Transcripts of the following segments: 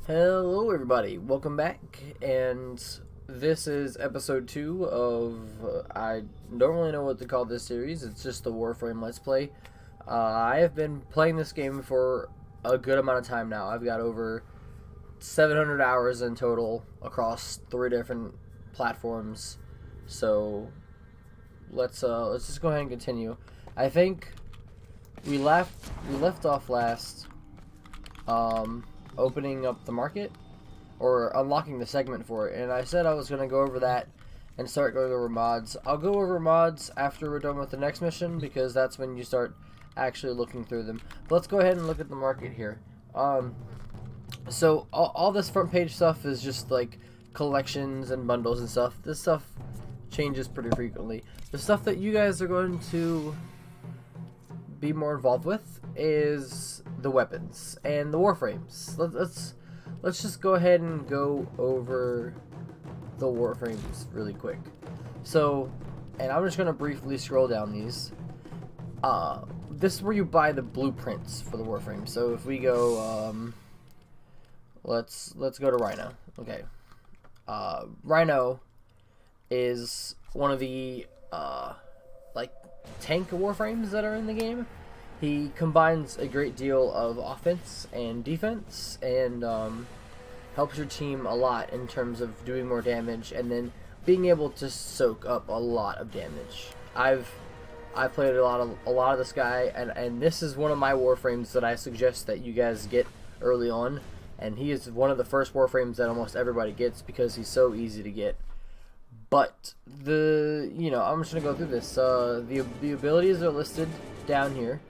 Hello everybody, welcome back, and this is episode 2 of, I don't really know what to call this series, it's just the Warframe Let's Play. I have been playing this game for a good amount of time now. I've got over 700 hours in total across 3 different platforms, so let's just go ahead and continue. I think we left off last, opening up the market or unlocking the segment for it, and I said I was going to go over that and start going over mods. I'll go over mods after we're done with the next mission because that's when you start actually looking through them. But let's go ahead and look at the market here. So all this front page stuff is just like collections and bundles and stuff. This stuff changes pretty frequently. The stuff that you guys are going to be more involved with is the weapons and the warframes. Let's just go ahead and go over the warframes really quick. So, and I'm just gonna briefly scroll down these. This is where you buy the blueprints for the warframe. So if we go, let's go to Rhino. Okay, Rhino is one of the like tank warframes that are in the game. He combines a great deal of offense and defense, and helps your team a lot in terms of doing more damage and then being able to soak up a lot of damage. I've played a lot of this guy, and this is one of my warframes that I suggest that you guys get early on. And he is one of the first warframes that almost everybody gets because he's so easy to get. But I'm just gonna go through this. The abilities are listed down here.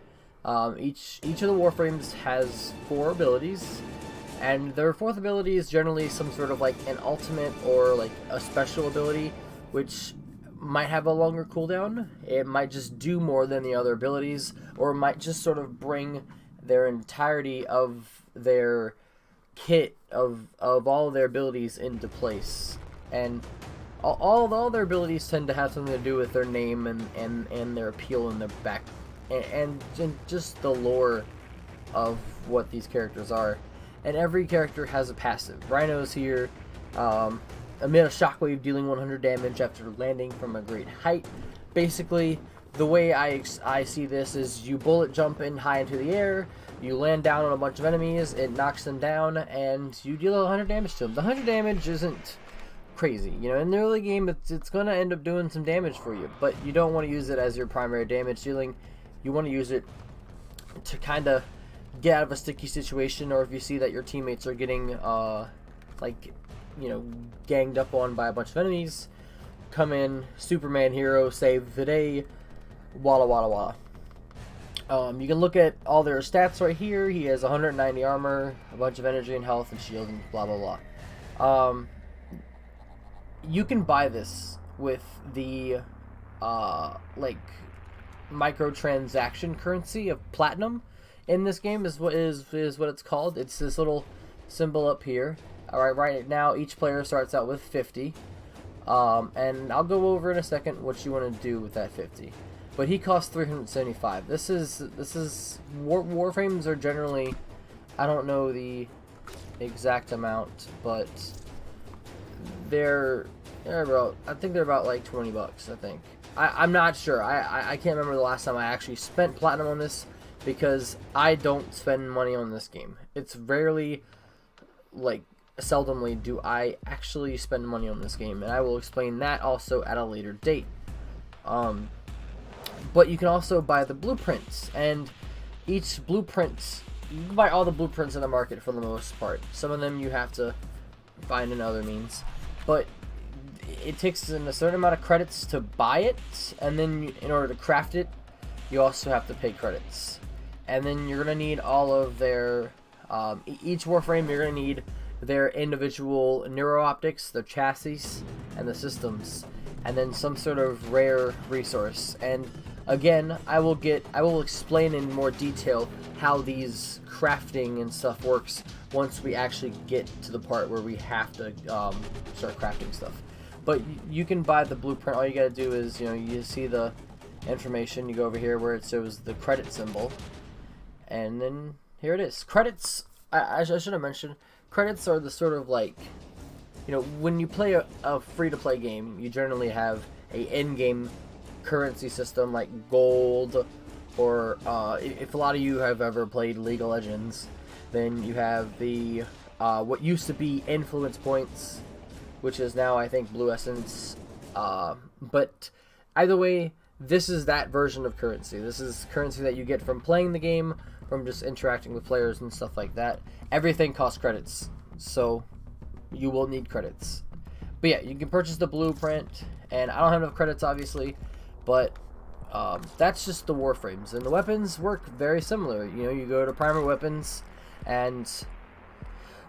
Each of the warframes has 4 abilities, and their 4th ability is generally some sort of like an ultimate or like a special ability, which might have a longer cooldown. It might just do more than the other abilities, or it might just sort of bring their entirety of their kit of all of their abilities into place. And all their abilities tend to have something to do with their name and their appeal and their back and just the lore of what these characters are. And every character has a passive. Rhino's here, emit a shockwave dealing 100 damage after landing from a great height. Basically, the way I see this is you bullet jump in high into the air, you land down on a bunch of enemies, it knocks them down, and you deal 100 damage to them. The 100 damage isn't crazy, in the early game it's going to end up doing some damage for you, but you don't want to use it as your primary damage dealing. You want to use it to kind of get out of a sticky situation, or if you see that your teammates are getting ganged up on by a bunch of enemies, come in, Superman hero, save the day, walla walla walla. You can look at all their stats right here. He has 190 armor, a bunch of energy and health and shield and blah blah blah. You can buy this with the microtransaction currency of platinum in this game is what it's called. It's this little symbol up here. Alright, right now each player starts out with 50. And I'll go over in a second what you want to do with that 50. But he costs 375. This is warframes are generally, I don't know the exact amount, but they're about, I think they're about like 20 bucks, I think. I'm not sure. I can't remember the last time I actually spent platinum on this because I don't spend money on this game. It's rarely, seldomly do I actually spend money on this game, and I will explain that also at a later date. But you can also buy the blueprints, and each blueprint, you can buy all the blueprints in the market for the most part. Some of them you have to find in other means, but it takes a certain amount of credits to buy it, and then in order to craft it, you also have to pay credits. And then you're going to need all of their, each warframe, you're going to need their individual neuro-optics, their chassis, and the systems, and then some sort of rare resource. And again, I will explain in more detail how these crafting and stuff works once we actually get to the part where we have to start crafting stuff. But you can buy the blueprint. All you gotta do is, you see the information, you go over here where it shows the credit symbol, and then here it is. Credits I should have mentioned, credits are the sort of like, when you play a free-to-play game, you generally have a in-game currency system like gold, or if a lot of you have ever played League of Legends, then you have the what used to be influence points, which is now I think blue essence. But either way, this is that version of currency. This is currency that you get from playing the game, from just interacting with players and stuff like that. Everything costs credits, so you will need credits. But yeah, you can purchase the blueprint, and I don't have enough credits obviously, but that's just the Warframes. And the weapons work very similar. You go to primary weapons, and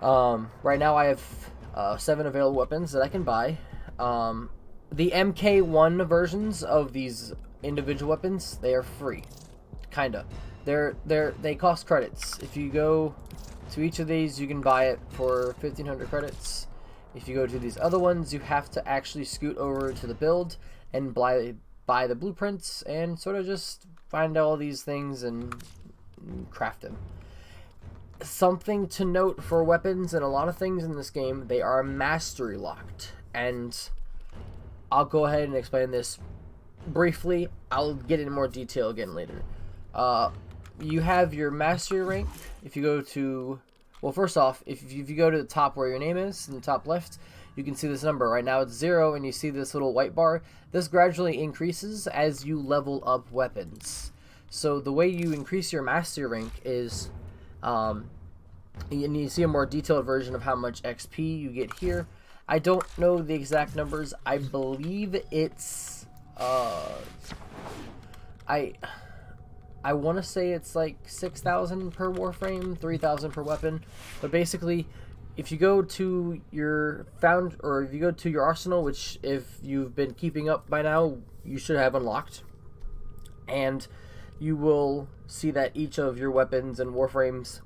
right now I have 7 available weapons that I can buy. The MK1 versions of these individual weapons, they are free, kinda. They cost credits. If you go to each of these, you can buy it for 1,500 credits. If you go to these other ones, you have to actually scoot over to the build and buy the blueprints and sort of just find all these things and craft them. Something to note for weapons and a lot of things in this game, they are mastery locked, and I'll go ahead and explain this briefly. I'll get into more detail again later. You have your mastery rank. If you go to, well, first off, if you go to the top where your name is, in the top left, you can see this number. Right now it's 0, and you see this little white bar. This gradually increases as you level up weapons. So the way you increase your mastery rank is, and you see a more detailed version of how much XP you get here. I don't know the exact numbers. I believe it's I want to say it's like 6,000 per Warframe, 3,000 per weapon. But basically, if you go to your if you go to your arsenal, which if you've been keeping up by now, you should have unlocked, and you will see that each of your weapons and Warframes,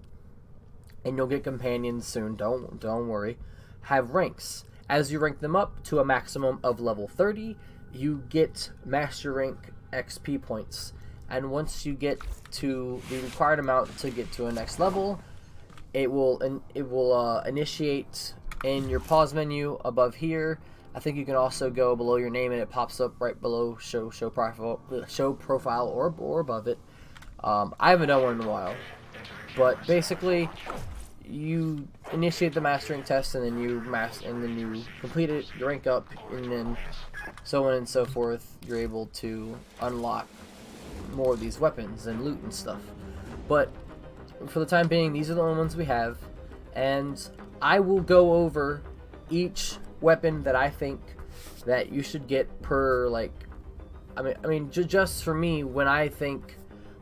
and you'll get companions soon. Don't worry, have ranks. As you rank them up to a maximum of level 30, you get master rank XP points. And once you get to the required amount to get to a next level, it will initiate in your pause menu above here. I think you can also go below your name, and it pops up right below show profile or above it. I haven't done one in a while, but basically, you initiate the mastering test, and then you complete it, you rank up, and then so on and so forth. You're able to unlock more of these weapons and loot and stuff. But for the time being, these are the only ones we have, and I will go over each weapon that I think that you should get per, like, I mean just for me, when I think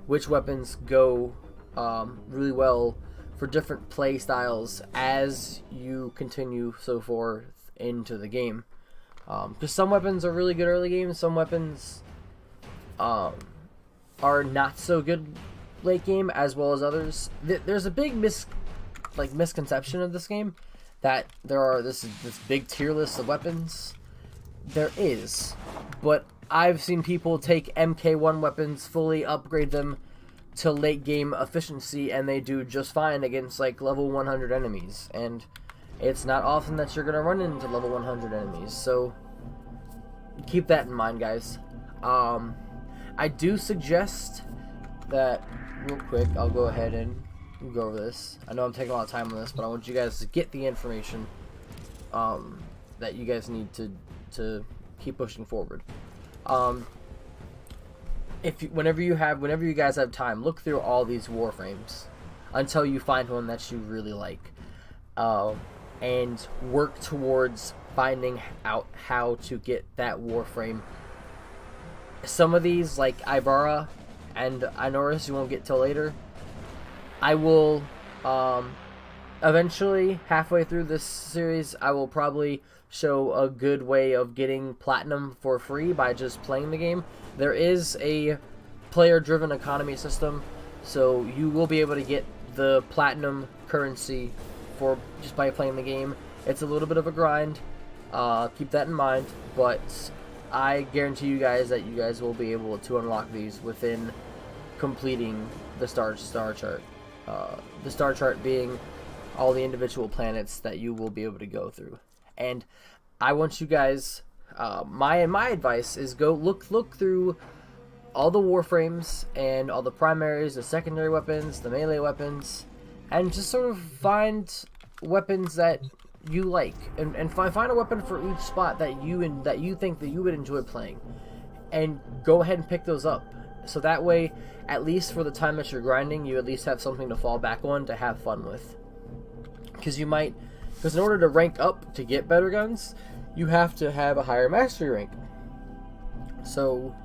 which weapons go really well for different play styles as you continue so forth into the game. Because some weapons are really good early game, some weapons are not so good late game, as well as others. There's a big misconception of this game that there are this big tier list of weapons. There is, but I've seen people take MK1 weapons, fully upgrade them to late game efficiency, and they do just fine against like level 100 enemies. And it's not often that you're gonna run into level 100 enemies, so keep that in mind, guys. I do suggest that, real quick, I'll go ahead and go over this. I know I'm taking a lot of time on this, but I want you guys to get the information that you guys need to keep pushing forward. Whenever you guys have time, look through all these Warframes until you find one that you really like, and work towards finding out how to get that Warframe. Some of these, like Ibarra and Inoris, you won't get till later. I will eventually, halfway through this series, I will probably show a good way of getting platinum for free by just playing the game. There is a player-driven economy system, so you will be able to get the platinum currency for just by playing the game. It's a little bit of a grind. Keep that in mind, but I guarantee you guys that you guys will be able to unlock these within completing the star chart. The star chart being all the individual planets that you will be able to go through. And I want you guys, my advice is go look through all the Warframes and all the primaries, the secondary weapons, the melee weapons, and just sort of find weapons that you like, and find a weapon for each spot that you think that you would enjoy playing, and go ahead and pick those up. So that way, at least for the time that you're grinding, you at least have something to fall back on to have fun with. Because in order to rank up to get better guns, you have to have a higher mastery rank. So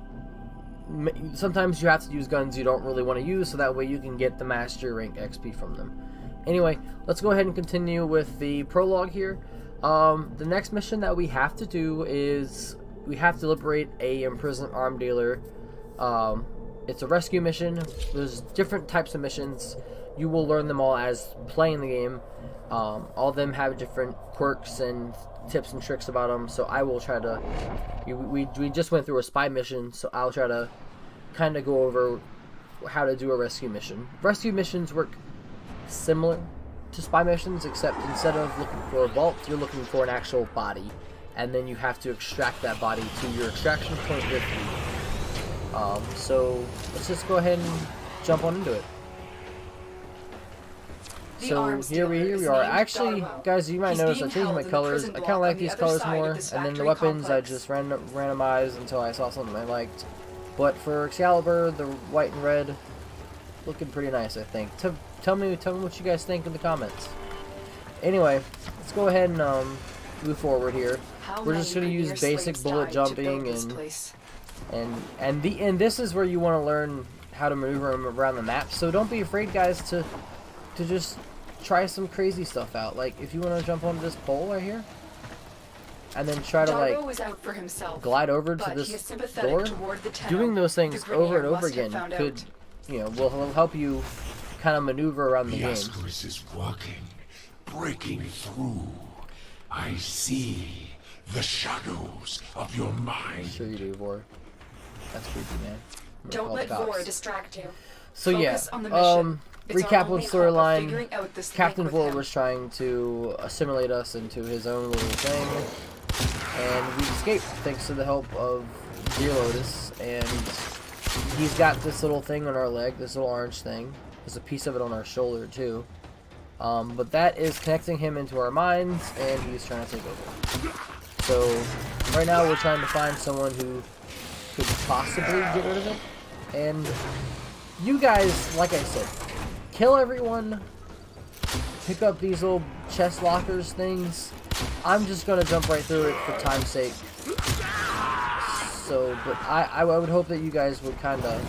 sometimes you have to use guns you don't really want to use, so that way you can get the mastery rank XP from them. Anyway, let's go ahead and continue with the prologue here. The next mission that we have to do is we have to liberate a imprisoned arm dealer. It's a rescue mission. There's different types of missions. You will learn them all as playing the game. All of them have different quirks and tips and tricks about them, so I will try to... We just went through a spy mission, so I'll try to kind of go over how to do a rescue mission. Rescue missions work similar to spy missions, except instead of looking for a vault, you're looking for an actual body, and then you have to extract that body to your extraction point with you. So let's just go ahead and jump on into it. So here we are. Actually, guys, you might notice I changed my colors. I kind of like these colors more, and then the weapons I just randomized until I saw something I liked. But for Excalibur, the white and red, looking pretty nice, I think. Tell me what you guys think in the comments. Anyway, let's go ahead and move forward here. We're just going to use basic bullet jumping, and this is where you want to learn how to maneuver around the map. So don't be afraid, guys, to just try some crazy stuff out. Like if you want to jump onto this pole right here, and then try to like glide over to this door. Doing those things over and over again could, will help you kind of maneuver around the game. Is working, breaking through. I see the shadows of your mind. Sure you do, Vor. That's creepy, man. Don't let Vor distract you. So yeah, recap on storyline. Captain Vor was trying to assimilate us into his own little thing, and we escaped thanks to the help of Dear Lotus. And he's got this little thing on our leg, this little orange thing. There's a piece of it on our shoulder too. But that is connecting him into our minds, and he's trying to take over. So right now we're trying to find someone who could possibly get rid of it. And you guys, like I said, kill everyone, pick up these little chest lockers things. I'm just gonna jump right through it for time's sake. So, but I would hope that you guys would kind of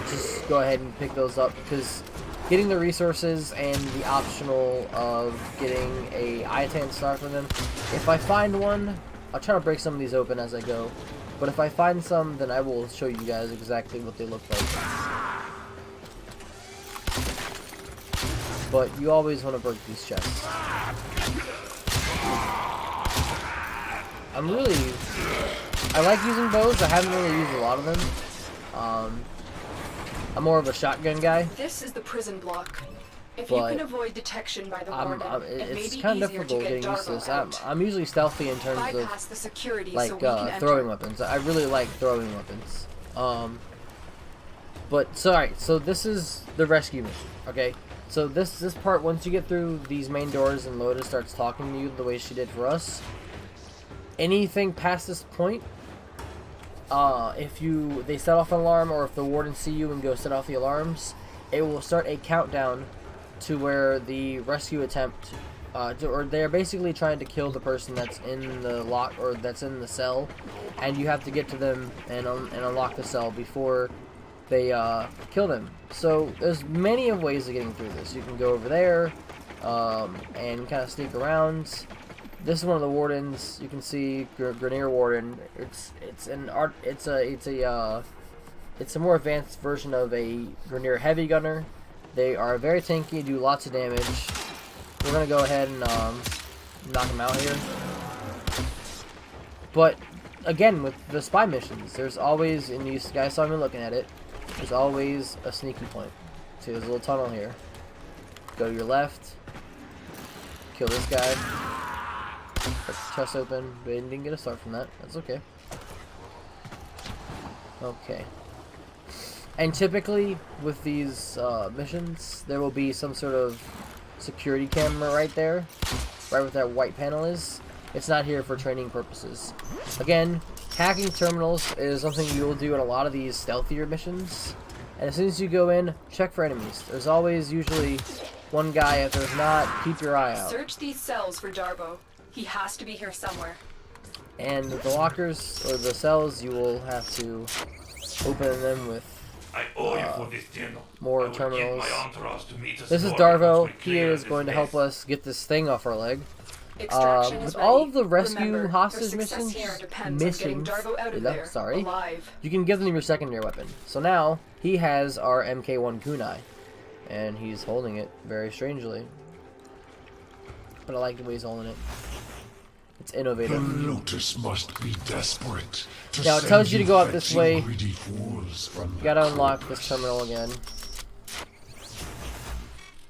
just go ahead and pick those up, because getting the resources and the optional of getting a Itan star from them, if I find one, I'll try to break some of these open as I go. But if I find some, then I will show you guys exactly what they look like. But you always want to break these chests. I like using bows. I haven't really used a lot of them. I'm more of a shotgun guy. This is the prison block. If you can avoid detection by the warden, it's kind of difficult getting used to this. I'm usually stealthy in terms of like throwing weapons. I really like throwing weapons. But so this is the rescue mission. Okay, so this part, once you get through these main doors and Lotus starts talking to you the way she did for us, anything past this point, if they set off an alarm, or if the warden see you and go set off the alarms, it will start a countdown to where the rescue attempt, or they're basically trying to kill the person that's in the lock, or that's in the cell, and you have to get to them and unlock the cell before they kill them. So there's many of ways of getting through this. You can go over there and kind of sneak around. This is one of the wardens. You can see Grenier Warden. It's a more advanced version of a Grenier Heavy Gunner. They are very tanky, do lots of damage. We're gonna go ahead and knock them out here. But again, with the spy missions, there's always, and you guys saw me looking at it, there's always a sneaky point. See, there's a little tunnel here. Go to your left. Kill this guy. Cut the chest open. But didn't get a start from that. That's okay. Okay. And typically, with these missions, there will be some sort of security camera right there. Right where that white panel is. It's not here for training purposes. Again, hacking terminals is something you will do in a lot of these stealthier missions. And as soon as you go in, check for enemies. There's always usually one guy. If there's not, keep your eye out. Search these cells for Darvo. He has to be here somewhere. And the lockers, or the cells, you will have to open them with more terminals. This is Darvo. He is going to help us get this thing off our leg. With all of the rescue hostage missions, you can give them your secondary weapon. So now, he has our MK1 kunai. And he's holding it very strangely. But I like the way he's holding it. It's innovative. The Lotus must be desperate. Now it tells you to go out this way. You gotta unlock this terminal again.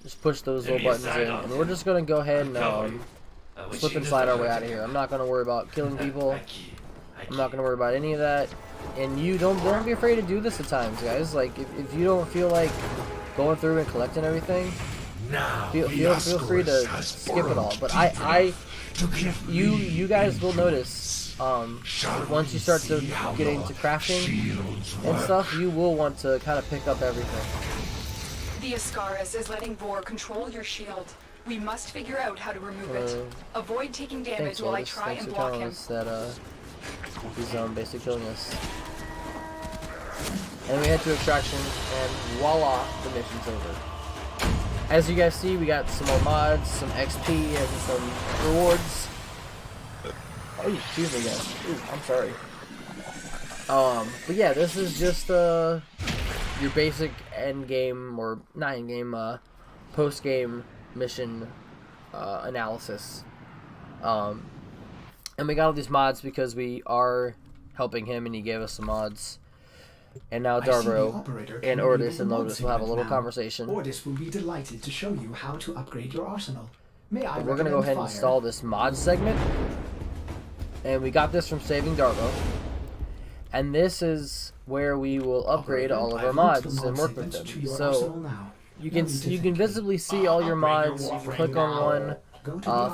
Just push those little buttons in, and we're just gonna go ahead and slip and slide our way out of here. I'm not gonna worry about killing people. I'm not gonna worry about any of that. And you don't be afraid to do this at times, guys. Like if you don't feel like going through and collecting everything, feel free to skip it all. But you guys will notice once you start to get into crafting and stuff, you will want to kind of pick up everything. The Ascaris is letting Vor control your shield. We must figure out how to remove it. Avoid taking damage while I try and block him. That he's basically killing us. And we head to extraction, and voila, the mission's over. As you guys see, we got some more mods, some XP, and some rewards. Oh, excuse me, guys. Ooh, I'm sorry. But yeah, this is just your basic end game, or not end game, post game mission analysis. And we got all these mods because we are helping him, and he gave us some mods. And now Darvo and Ordis and Lotus will have a little conversation. Ordis will be delighted to show you how to upgrade your arsenal. We're going to go ahead and install this mod segment. And we got this from Saving Darvo. And this is where we will upgrade all of our mods and work with them. So you can visibly see all your mods. You can click on one.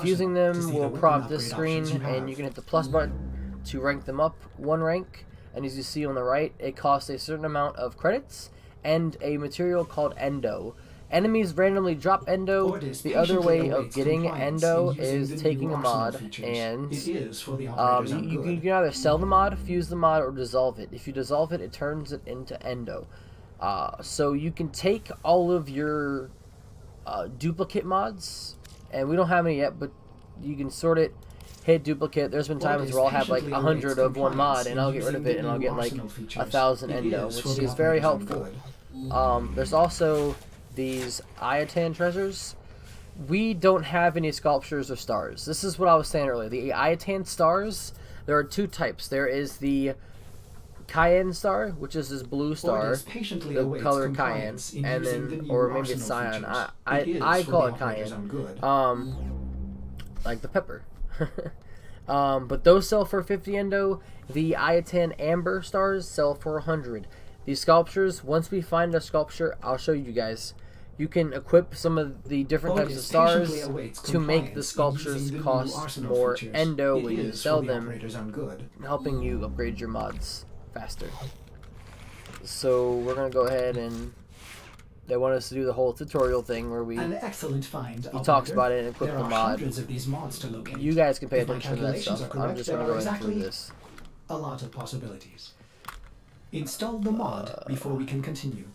Fusing them will prompt this screen, and you can hit the plus button to rank them up one rank. And as you see on the right, it costs a certain amount of credits and a material called Endo. Enemies randomly drop Endo. The other way of getting Endo is taking a mod, and you can either sell the mod, fuse the mod, or dissolve it. If you dissolve it, it turns it into Endo. So you can take all of your duplicate mods, and we don't have any yet, but you can sort it. Hit duplicate. There's been times where I'll have like 100 of one mod, and I'll get rid of it, and I'll get like 1,000 Endo, which is very helpful. There's also these Iatan treasures. We don't have any sculptures or stars. This is what I was saying earlier. The Iatan stars, there are two types. There is the Cayenne star, which is this blue star, the color Cayenne, and then, or maybe it's cyan. I call it Cayenne. Like the pepper. But those sell for 50 Endo. The Iatan Amber stars sell for 100. These sculptures, once we find a sculpture, I'll show you guys. You can equip some of the different types of stars to make the sculptures cost more Endo when you sell them, helping you upgrade your mods faster. So we're going to go ahead, and they want us to do the whole tutorial thing where we an excellent find, he talks about it and equip the mod. Of these mods to locate. You guys can pay attention to that stuff. I'm just going to go exactly through this. A lot of possibilities. Install the mod before we can continue.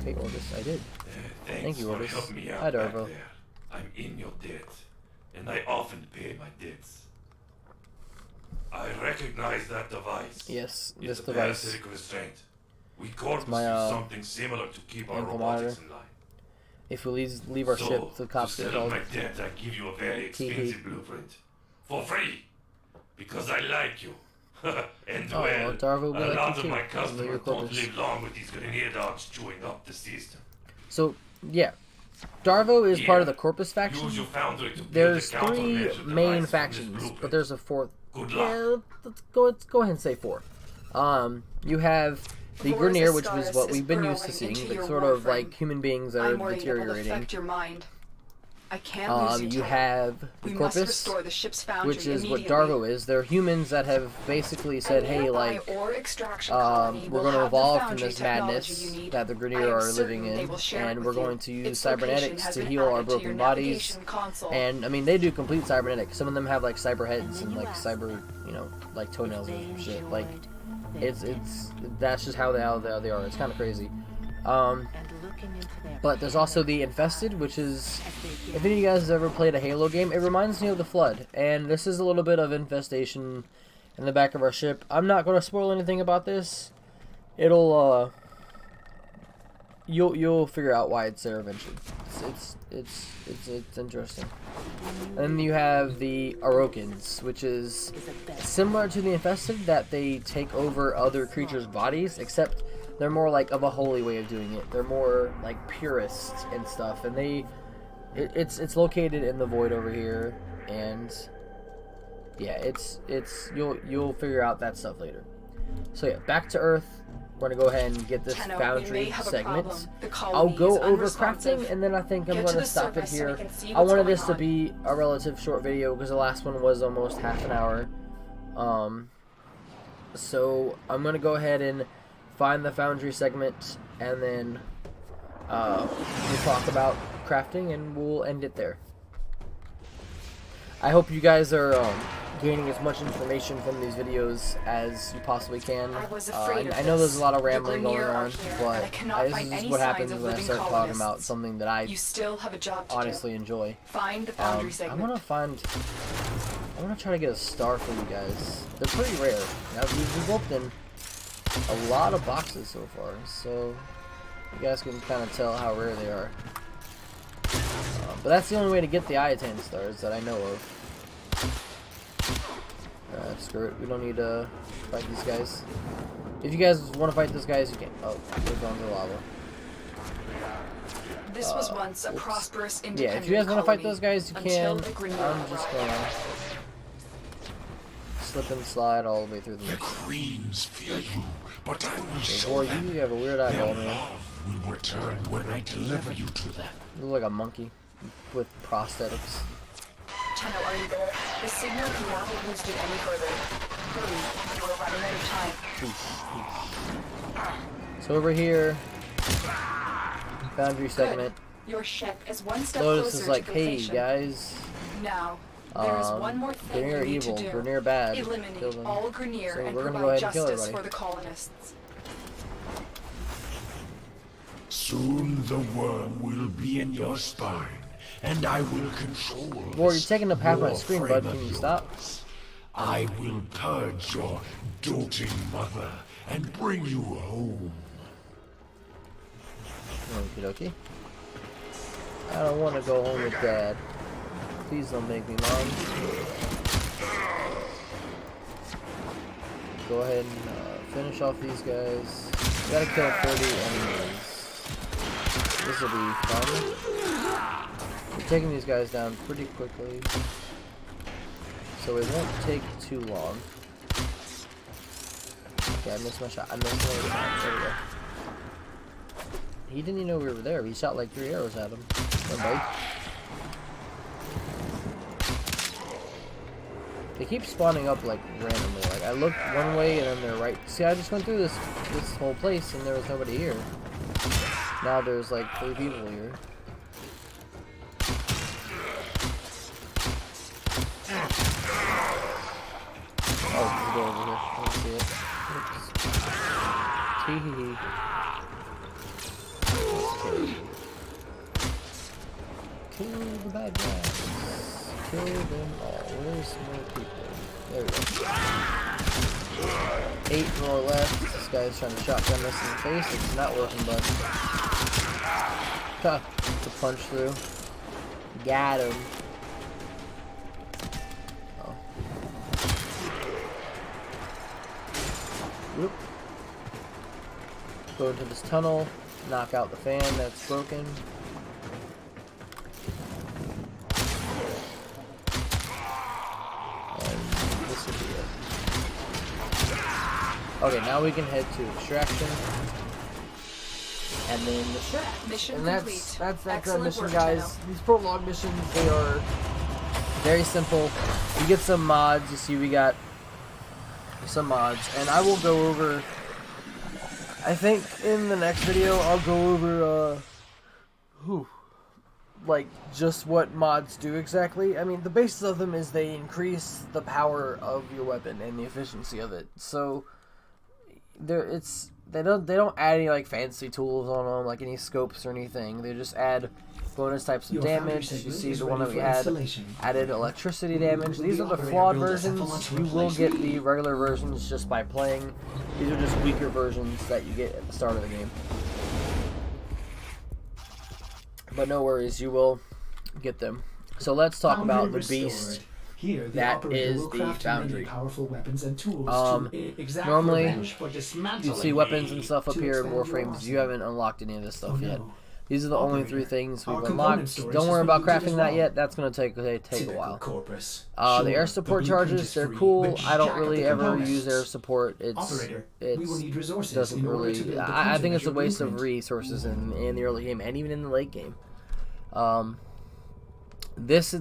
Okay, Ordis, I did. Thank you, Ordis. Help me out Hi, back Darvo. there. I'm in your debt, and I often pay my debts. I recognize that device. Yes, It's this a device. parasitic restraint. We corpus my, use something similar to keep our ankle robotics monitor. in line. If we leave our ship, the cops to get settle called. my debt, I give you a very expensive blueprint. For free. Because I like you. And Oh, well, Darvo will a like lot you of too. my Your customers don't corpus. live long with these grenade dogs chewing up the system. So, yeah. Darvo is part of the Here, Corpus faction. Use your Foundry to build There's a 3 countermeasure device main from this factions, blueprint. but there's a 4th. Good luck. Yeah, let's go ahead and say 4. You have the Vor's Grenier, which was Ascaris what is we've been used to burrowing seeing, into like your sort of Warframe. like human beings that are I'm worried it will deteriorating. affect your mind. I can't lose you. You have the We must Corpus, restore the ship's foundry which is what immediately. Darvo is. They're humans that have basically said, A hey, nearby like, ore extraction colony we're will going to have the evolve from foundry this technology madness you need. that the I Grenier am are certain living they in, will share it and with we're you. going to use Its location cybernetics has to been heal our added to your broken bodies. navigation console. And I mean, they do complete cybernetics. Some of them have like cyber heads and like cyber, you know, like toenails and shit. Like, it's that's just how they are. It's kind of crazy. But there's also the Infested, which is, if any of you guys have ever played a Halo game, it reminds me of the Flood. And this is a little bit of infestation in the back of our ship. I'm not going to spoil anything about this. It'll you'll figure out why it's there eventually. It's interesting. And then you have the Arokins, which is similar to the Infested, that they take over other creatures' bodies, except they're more like of a holy way of doing it. They're more like purists and stuff, and it's located in the void over here, and yeah, you'll figure out that stuff later. So yeah, back to Earth. We're gonna go ahead and get this Tenno, Foundry segment. I'll I'll go over crafting, and then I think I'm gonna stop it here. I wanted this to be a relative short video because the last one was almost half an hour. So I'm gonna go ahead and find the Foundry segment, and then we'll talk about crafting, and we'll end it there. I hope you guys are gaining as much information from these videos as you possibly can. I know there's a lot of rambling going on, but this is what happens when I start talking about something that I honestly enjoy. Find the Foundry I segment. want to try to get a star for you guys. They're pretty rare. Now, we've opened a lot of boxes so far, so you guys can kind of tell how rare they are. But that's the only way to get the I-10 stars that I know of. Screw it. We don't need to fight these guys. If you guys want to fight these guys, you can. Oh, they're going to the lava. This was once a prosperous independent yeah, if you guys want to fight colony those guys, you can. until the Grenier I'm just arrived. gonna slip and slide all the way through the The mix. Queens fear you, but I will show Boy, them. you have a weird eyeball, Their man. love will return when I deliver you to them. You look like a monkey with prosthetics. Tenno, are you there? The signal cannot be boosted any further. Hurry, you are running out of time. So over here, Foundry segment. Your ship is one step Lotus closer is like, to hey completion. guys, Now, there is one more thing Grenier you need evil, to do. Grenier bad. Kill Eliminate them. all Grenier So and we're gonna provide go ahead and kill justice everybody. for the colonists. Soon the worm will be in your spine, and I will control. Boy, this you're taking up half my screen, Warframe bud. of Can you stop? yours. I will purge your doting mother and bring you home. Okie dokie. I don't want to go home with Dad. Please don't make me, Mom. Go ahead and finish off these guys. We gotta kill 30 enemies. This will be fun. We're taking these guys down pretty quickly, so it won't take too long. Okay, I missed my shot. I missed my shot. There we go. He didn't even know we were there. He shot like 3 arrows at him. Everybody. They keep spawning up like randomly. Like I looked one way and then they're right. See, I just went through this whole place and there was nobody here. Now there's like 3 people here. Oh, there's a door over here. I don't see it. Oops. Tee-hee-hee. Kill the bad guys. Kill them all. Where's more people? There we go. 8 more left. This guy's trying to shotgun us in the face. It's not working, bud. Ha! To punch through. Got him. Oh. Whoop. Go into this tunnel. Knock out the fan that's broken. Okay, now we can head to extraction. And then the Mission and complete. that's a Excellent mission, work, guys. Rhino. These prologue missions, they are very simple. You get some mods. You see, we got some mods, and I will go over. I think in the next video, I'll go over like just what mods do exactly. I mean, the basis of them is they increase the power of your weapon and the efficiency of it. So they don't add any like fancy tools on them, like any scopes or anything. They just add bonus types of Your Foundry damage. You segment see is the one ready that we for had installation. added electricity damage. Will These the are the operator flawed build a versions. cephalon You to will replace get me? the regular versions just by playing. These are just weaker versions that you get at the start of the game. But no worries, you will get them. So let's talk Foundry about the restored. beast. Here, the That operator is will the craft Foundry. many powerful weapons and tools to exact normally, revenge for dismantling You see weapons and me stuff up to here in expand your Warframes. arsenal. You haven't unlocked any of this stuff Oh, yet. no. These are the only Operator, 3 things our we've component unlocked. storage Don't has worry been about looted as crafting that well. yet. That's going to take a Typical while. Corpus. The air Sure, support the blueprint charges, is they're free, cool. but I don't jack up really the ever components. use air support. Operator, we will need resources doesn't in order to really. build the I think it's a countermeasure waste of blueprint. resources in the early game and even in the late game. This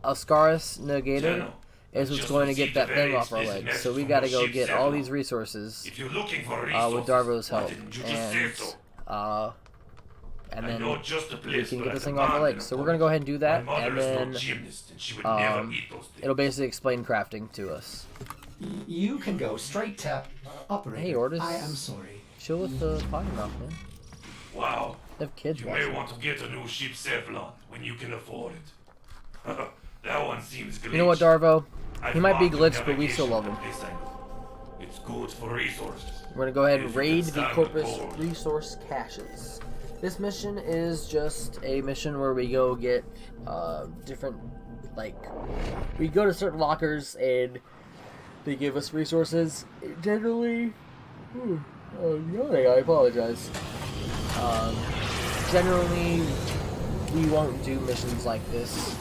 Ascaris Negator General, is what's just going to get received that a thing very off our explicit legs. So we message got to from go your get ship, all General. these resources If you're looking for with resources, Darvo's why help, didn't you just say so? and I then know just a we place can where get I this can thing off our find legs. an So we're gonna go ahead and do that, My mother and is no then gymnast, and she would never eat those things. it'll basically explain crafting to us. You can go straight to operator. Hey, Ordis. I am sorry. Chill with the potty mouth, man. Wow. They have kids You may watching. want to get a new ship Cephalon when you can afford it. That one seems glitched. You know what, Darvo? I've He might be marked glitched, but we still love him. navigation on this angle. It's good for resources. We're gonna go ahead and If you raid can the stand Corpus the cold. resource caches. This mission is just a mission where we go get different, like, we go to certain lockers and they give us resources. Generally, yawning, I apologize. Generally, we won't do missions like this.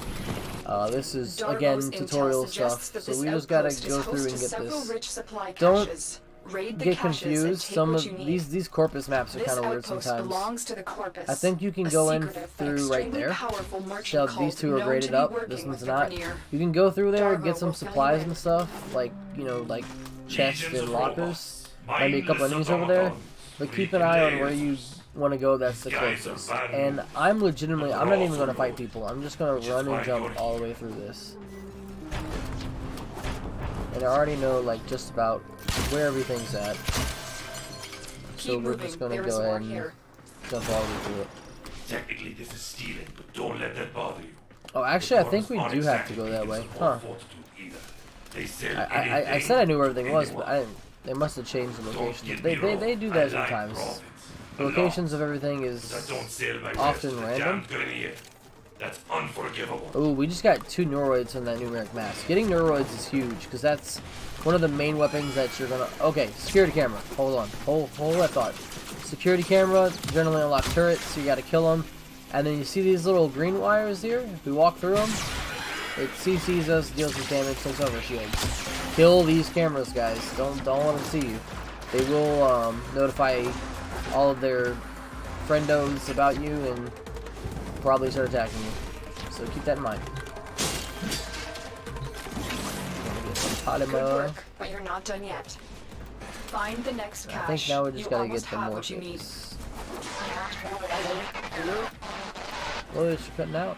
This is, again, Darvo's tutorial intel stuff, suggests that so this we just gotta outpost is go host through to and get several this. rich supply Don't caches. Raid the Get caches and confused. take Some what of you need. these Corpus maps are This kind of weird outpost sometimes. belongs to the Corpus. I think you can a go in secretive but through right extremely there. powerful merchant So cult these two are known graded to be up. working This one's with the not. Grenier. You can go through there, Darvo get some will fill you supplies in. and stuff, like, you know, like chests Legions and of lockers. robots, Might be a couple mindless enemies over there. automatons, But keep freaking an eye on where layers. you want to go. That's the These guys are closest. bad And news. I'm legitimately, But I'm they're not even also going to fight low. people. I'm just going Which to is run and why jump you're all the way through this. And I already know, like, just about where everything's at. So Keep we're moving. just going to There is go more ahead and here. jump all the way through it. Technically, this is stealing, but don't let that bother you. Oh, actually, I The think we Corvus do aren't have to go exactly that way. people Huh. of fortitude either. They sell I anything, said I knew where everything was, but anyone. I didn't. They must have changed the Don't locations. get They me wrong, do I that like sometimes. profits. The A lot. locations of everything But I is don't sell my often wares to the random. damned Grenier. That's unforgivable. Ooh, we just got 2 neuroids from that numeric mass. Getting neuroids is huge, because that's one of the main weapons that you're gonna... Okay, security camera. Hold on. Hold that thought. Security camera, generally unlock turrets, so you gotta kill them. And then you see these little green wires here? If we walk through them, it CCs us, deals us damage, takes over shields. Kill these cameras, guys. Don't let them see you. They will notify all of their friendos about you and probably start attacking you. So keep that in mind. Get some Good polymer. work, but you're not done yet. Find the next cache. I think now we just You gotta almost get the have more what you need. things. Oh, is she cutting out?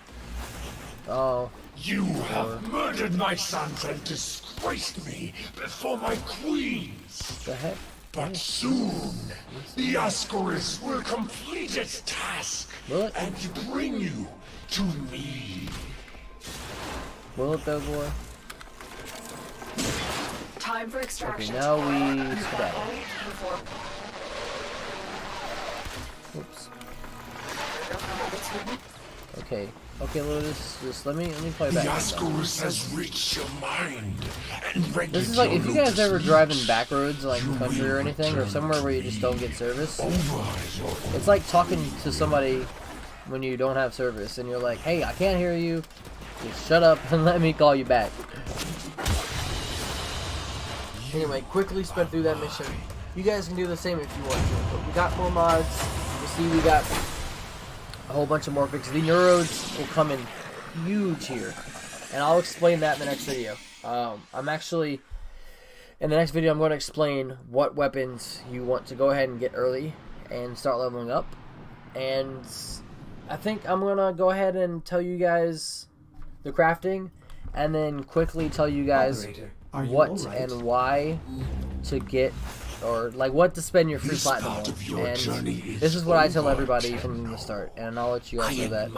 Oh, You have murdered my sons and disgraced me before my queens. what the heck? But soon, the Ascaris will complete its task Will it? and bring you to me. Will it though, boy? Time for Okay, extraction. now we skedaddle. Before Oops. Okay, Lotus, just let me play The back. Ascaris has reached your mind and rendered This is like, if you your guys ever lotus driving leaf back roads, like in the country or anything, or somewhere where you just don't get service, over your it's like talking to somebody when you don't have service, and you're like, hey, I can't hear you, just shut up and let me call you back. Anyway, quickly sped through that mission. You guys can do the same if you want to. But we got more mods. You see, we got a whole bunch of more fixes. The neurodes will come in huge here, and I'll explain that in the next video. I'm actually in the next video. I'm going to explain what weapons you want to go ahead and get early and start leveling up. And I think I'm gonna go ahead and tell you guys the crafting, and then quickly tell you guys what and why to get, or like what to spend your free platinum on. And this is what I tell everybody from the start, and I'll let you guys know that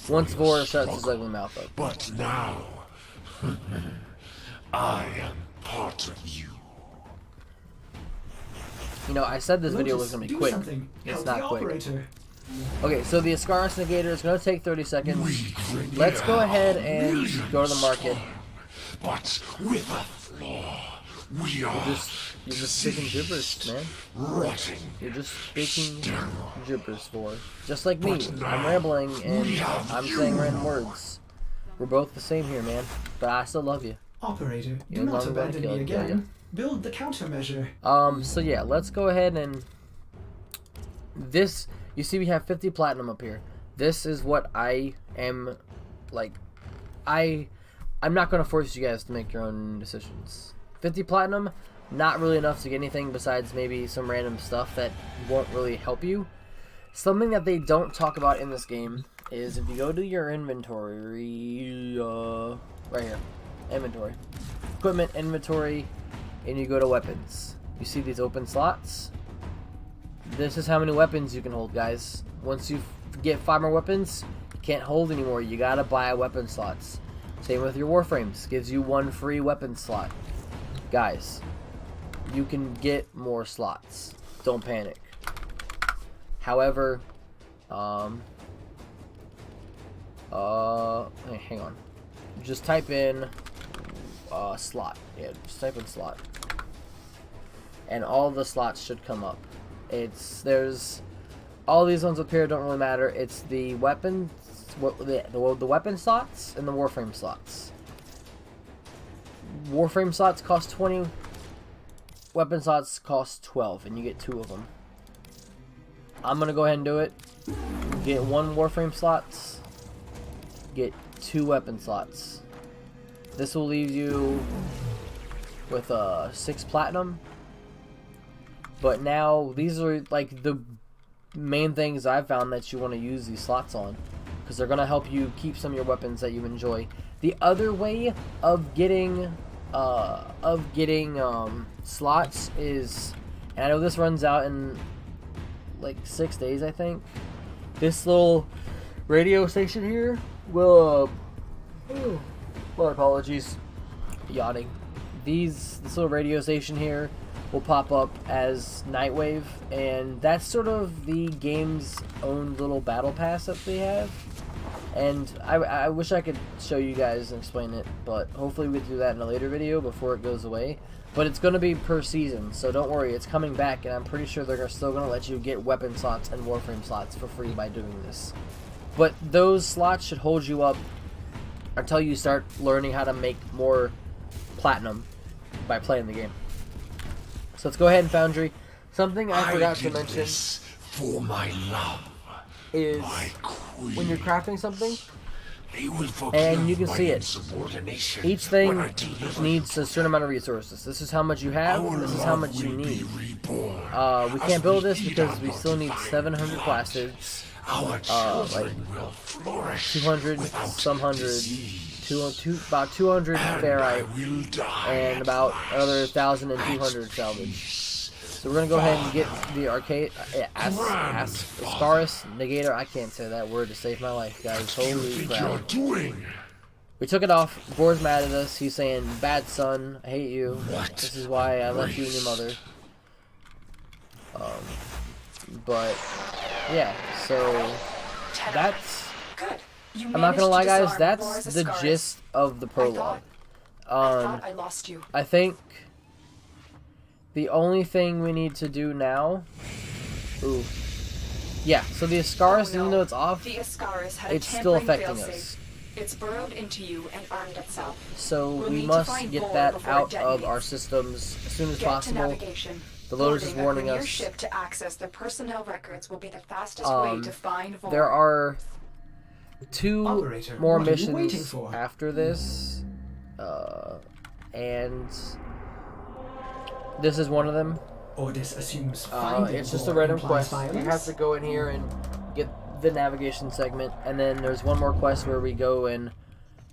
once Vor shuts his ugly mouth up. But now, I am part of you. You know, I said this video was gonna be quick. It's not quick. Okay, so the Ascaris Negator is gonna take 30 seconds. Let's go ahead and go to the market. But with a flaw, we are You're just speaking gibberish, man. rotting. You're just speaking gibberish for. Just like me. I'm rambling and I'm saying random words. We're both the same here, man. But I still love you. Operator, do You're not not abandon gonna me kill you. again. Build the countermeasure. So yeah, let's go ahead and this, you see we have 50 platinum up here. This is what I am, like, I'm not going to force you guys to make your own decisions. 50 platinum, not really enough to get anything besides maybe some random stuff that won't really help you. Something that they don't talk about in this game is if you go to your inventory, right here, inventory, equipment, inventory, and you go to weapons. You see these open slots? This is how many weapons you can hold, guys. Once you get 5 more weapons, you can't hold anymore. You gotta buy weapon slots. Same with your Warframes. Gives you 1 free weapon slot. Guys, you can get more slots. Don't panic. However, hang on. Just type in slot. Yeah, just type in slot. And all the slots should come up. There's all these ones up here don't really matter. It's the weapons, the weapon slots and the Warframe slots. Warframe slots cost 20. Weapon slots cost 12, and you get 2 of them. I'm gonna go ahead and do it. Get 1 Warframe slots. Get 2 weapon slots. This will leave you with 6 platinum. But now these are like the main things I've found that you want to use these slots on, because they're gonna help you keep some of your weapons that you enjoy. The other way of getting slots is, and I know this runs out in like 6 days, I think. This little radio station here will my apologies, yawning. This little radio station here will pop up as Nightwave, and that's sort of the game's own little battle pass that they have. And I wish I could show you guys and explain it, but hopefully we can do that in a later video before it goes away. But it's going to be per season, so don't worry, it's coming back, and I'm pretty sure they're still going to let you get weapon slots and Warframe slots for free by doing this. But those slots should hold you up until you start learning how to make more platinum by playing the game. So let's go ahead and Foundry. Something I forgot to mention for my love, is my queen. when you're crafting something, They will and you can see it. insubordination Each when I thing deliver needs a certain amount of resources. This is how much you have, Our this is how love much you will be need. reborn We as can't build this eat because our we still need divine 700 blood. plastids, Our children will flourish 200, without some hundred, disease. about 200 And I ferrite, will die and at about last another 1,200 at salvage. peace. So we're gonna go ahead and get the arcade Ascaris Negator. I can't say that word to save my life, guys. You Holy think crap! you're doing? We took it off. Bor's mad at us. He's saying, "Bad son, I hate you. What? This is why I left you and your mother." But yeah, so that's. Good. You I'm not gonna lie, managed to guys. disarm That's Laura's the Ascaris. gist of the prologue. I thought I lost you. I think the only thing we need to do now. Ooh. Yeah. So the Ascaris, Oh, no. even though it's off, The Ascaris had it's a still tampering affecting failsafe. us. It's burrowed into you and armed itself. So We'll we need to must find get Vor that before out it of our detonates. systems as soon as Get to possible. navigation. The loaders is Boarding a warning Grineer us. ship to access the personnel records will be the fastest way to find Vor. There are 2 Operator, more what are you waiting missions for? after this, and this is one of them. Orders assumes finding It's just a Vor random implies quest. You violence. have to go in here and get the navigation segment, and then there's one more quest where we go and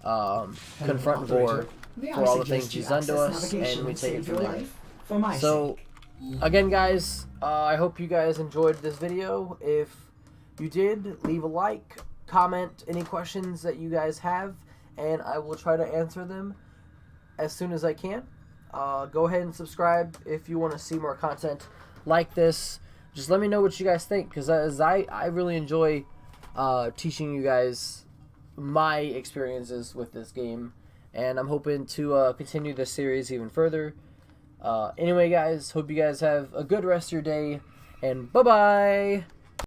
confront Vor Operator, may I for all the suggest things you he's done to access us, navigation and we and take it save from your there. life? For my So, sake. again, guys, I hope you guys enjoyed this video. If you did, leave a like, comment any questions that you guys have, and I will try to answer them as soon as I can. Go ahead and subscribe if you want to see more content like this. Just let me know what you guys think, because I really enjoy teaching you guys my experiences with this game, and I'm hoping to continue this series even further. Anyway, guys, hope you guys have a good rest of your day, and bye-bye!